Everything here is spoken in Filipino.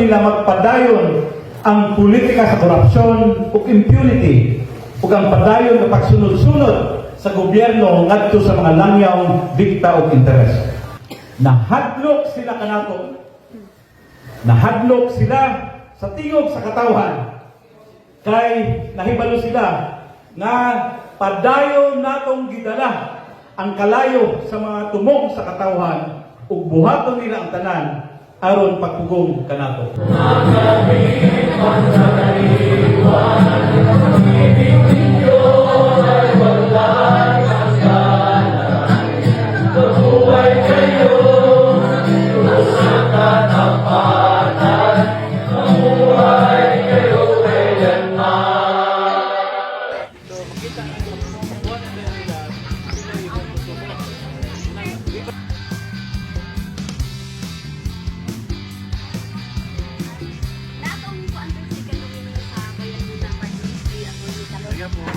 nila magpadayon ang politika sa korupsyon o impunity ug ang padayon na pagsunod-sunod sa gobyerno ngadto sa mga langyawng dikta o interes. Nahadlok sila kanato. Nahadlok sila sa tingog sa katawhan. Kay nahibalo sila nga padayon natong gidala ang kalayo sa mga tumong sa katawhan ug buhaton nila ang tanan aron pagpugong kanato. Natong ko ang sa kanong sa bayan na pag-istri ako ni Kalor.